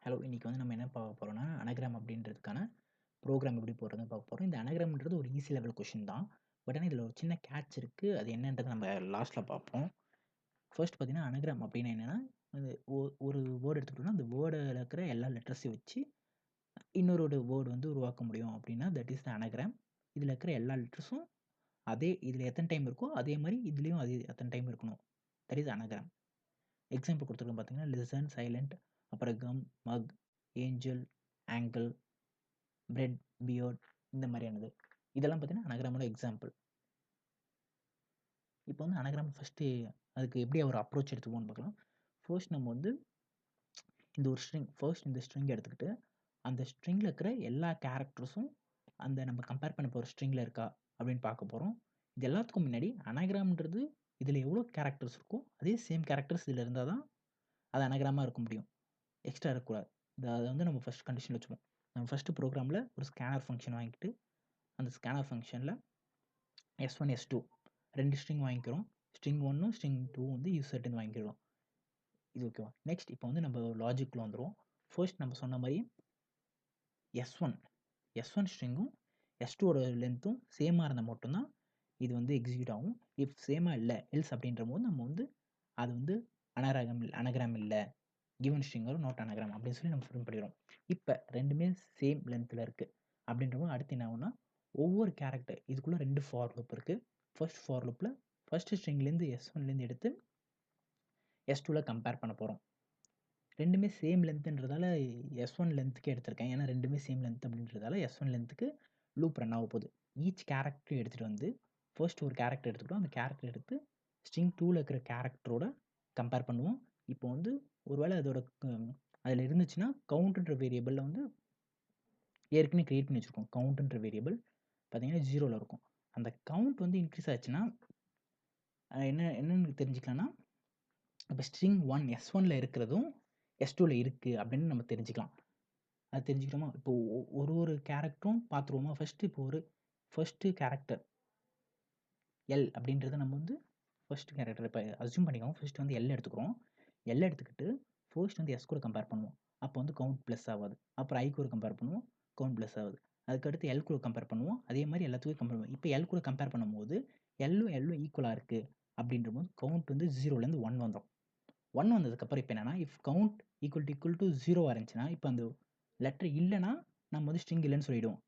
Hello! இன்னைக்கு வந்து நம்ம என்ன பார்க்க போறோம்னா, அனகிராம் அப்படின்றதுக்கான ப்ரோகிராம் எப்படி போடுறதுன்னு பார்க்க போறோம். இந்த அனகிராம்ன்றது ஒரு ஈஸி லெவல் கொஸ்டின் தான். பட் ஆனா, இதில ஒரு சின்ன கேட்ச் இருக்கு. அது என்னன்றத நம்ம லாஸ்ட்ல பார்ப்போம். ஃபர்ஸ்ட் பார்த்தீங்கன்னா, அனகிராம் அப்படின்னா என்னன்னா, அது ஒரு வேர்ட் எடுத்துக்கிட்டோம்னா, அந்த வேர்டுல இருக்கிற எல்லா லெட்டர்ஸையும் வச்சு இன்னொரு வேர்ட் வந்து உருவாக்க முடியும் அப்படின்னா, தட் இஸ் த அனகிராம். இதில இருக்கிற எல்லா லெட்டர்ஸும் அதே இதில எத்தன டைம் இருக்கோ, அதே மாரி இதுலயும் அதே அத்தன டைம் இருக்கணும். That is anagram. எக்ஸாம்பிள் குடுத்துருக்கேன் பார்த்தீங்கன்னா, லிசன், சைலன்ட், அப்புறம் கம், மக், ஏஞ்சல், ஆங்கிள், பிரெட், பியர்ட் இந்த மாரியானது. இதெல்லாம் பார்த்தீங்கன்னா, அனகிராமோட எக்ஸாம்பிள். இப்போ வந்து அனகிராம் ஃபர்ஸ்ட்டு அதுக்கு எப்படி ஒரு அப்ரோச் எடுத்துக்குவோம்னு பார்க்கலாம். ஃபர்ஸ்ட் நம்ம வந்து இந்த ஒரு ஸ்ட்ரிங் ஃபர்ஸ்ட் இந்த ஸ்ட்ரிங் எடுத்துக்கிட்டு, அந்த ஸ்ட்ரிங்ல இருக்கிற எல்லா கேரக்டர்ஸும் அந்த நம்ம கம்பேர் பண்ண போற ஸ்ட்ரிங்ல இருக்கா அப்படின்னு பார்க்க போறோம். இது எல்லாத்துக்கும் முன்னாடி அனகிராம்ன்றது இதில எவ்வளோ கேரக்டர்ஸ் இருக்கோ, அதே சேம் கேரக்டர்ஸ் இதில இருந்தா தான் அது அனகிராமா இருக்க முடியும். எக்ஸ்ட்ரா இருக்கக்கூடாது. அத வந்து நம்ம ஃபர்ஸ்ட் கண்டிஷன்ல வச்சுப்போம். நம்ம ஃபர்ஸ்ட் ப்ரோகிராம்ல ஒரு ஸ்கேனர் ஃபங்ஷன் வாங்கிட்டு, அந்த ஸ்கேனர் ஃபங்ஷன்ல S1, S2 2 ஸ்ட்ரிங் வாங்கிக்கிறோம். ஸ்ட்ரிங் 1ம், ஸ்ட்ரிங் 2 வந்து யூசர்ட்டருந்து வாங்கிக்கிறோம். இது ஓகேவா? நெக்ஸ்ட் இப்போ வந்து நம்ம லாஜிக்குள்ள வந்துருவோம். ஃபர்ஸ்ட் நம்ம சொன்ன மாரி S1 S1 ஸ்ட்ரிங்கும் S2ஓட லென்த்தும் சேமா இருந்தா மட்டும் தான் இது வந்து எக்ஸிக்யூட் ஆகும். இஃப் சேமா இல்ல, எல்ஸ் அப்படின்றபோது நம்ம வந்து அது வந்து அனகிராம் இல்ல. Given string are not anagram அப்படின்னு சொல்லி நம்ம பிரிண்ட் பண்ணிடுறோம். இப்ப 2மே சேம் லென்த்ல இருக்கு. அப்படின்றபோது அடுத்து என்ன ஆகும்னா, ஒவ்வொரு கேரக்டர் இதுக்குள்ள 2 ஃபார் லூப் இருக்கு. ஃபர்ஸ்ட் ஃபார் லூப்ல ஃபர்ஸ்ட் ஸ்ட்ரிங்லேருந்து S1லேருந்து எடுத்து S2ல கம்பேர் பண்ண போறோம். 2மே சேம் லென்த்ன்றதால S1 லென்த்க்கே எடுத்திருக்கேன். ஏன்னா 2மே சேம் லென்த் அப்படின்றதால S1 லென்த்க்கு லூப் ரன் ஆக போகுது. ஈச் கேரக்டர் எடுத்துட்டு வந்து ஃபர்ஸ்ட் ஒரு கேரக்டர் எடுத்துக்கிட்டோம். அந்த கேரக்டர் எடுத்து ஸ்ட்ரிங் 2ல இருக்கிற கேரக்டரோட கம்பேர் பண்ணுவோம். இப்போ வந்து ஒருவேளை அதோட அதில இருந்துச்சுன்னா, கவுண்ட்ன்ற வேரியபிள்ல வந்து ஏற்கனவே கிரியேட் பண்ணி வச்சிருக்கோம். கவுண்ட்ன்ற வேரியபிள் பார்த்தீங்கன்னா 0ல இருக்கும். அந்த கவுண்ட் வந்து இன்க்ரீஸ் ஆச்சுன்னா, என்னன்னு தெரிஞ்சுக்கலாம்னா, இப்ப ஸ்ட்ரிங் 1 S1ல இருக்கிறதும் S2ல இருக்கு அப்படின்னு நம்ம தெரிஞ்சுக்கலாம். அது தெரிஞ்சுக்கிட்டோமா? இப்போ ஒரு கேரக்டரும் பார்த்துருவோமா? ஃபர்ஸ்ட் கேரக்டர் எல் அப்படின்றத நம்ம வந்து ஃபர்ஸ்ட் கேரக்டர் இப்ப அஸ்யூம் பண்ணிக்கோங்க. ஃபர்ஸ்ட் வந்து எல் எடுத்துக்கிறோம். எல் எடுத்துக்கிட்டு ஃபர்ஸ்ட் வந்து எஸ் கூட கம்பேர் பண்ணுவோம். அப்போ வந்து கவுண்ட் பிளஸ் ஆவாது. அப்புறம் ஐ கூட கம்பேர் பண்ணுவோம். கவுண்ட் பிளஸ் ஆகுது. அதுக்கடுத்து எல் கூட கம்பேர் பண்ணுவோம். அதே மாரி எல்லாத்துக்கும் கம்பேர் பண்ணுவோம். இப்ப எல் கூட கம்பேர் பண்ணும்போது எல்லும் ஈக்குவலா இருக்கு அப்படின்றபோது கவுண்ட் வந்து 0லேருந்து 1 வந்துரும். 1 வந்ததுக்கப்புறம் இப்ப என்னன்னா, இஃப் கவுண்ட் ஈக்குவல் டூ 0வா இருந்துச்சுன்னா, இப்ப அந்த லெட்டர் இல்லன்னா, நம்ம வந்து ஸ்ட்ரிங் இல்லன்னு சொல்லிடுவோம்.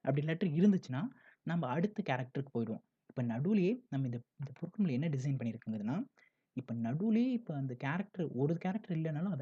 அப்படி லெட்டர் இருந்துச்சுன்னா, நம்ம அடுத்த கேரக்டருக்கு போயிடுவோம். இப்ப நடுவுலயே நம்ம இந்த இந்த ப்ரோகிராம்ல என்ன டிசைன் பண்ணியிருக்குங்கன்னா, இப்ப நடுவுலயே இப்ப அந்த கேரக்டர் ஒரு கேரக்டர் இல்லனாலும் அது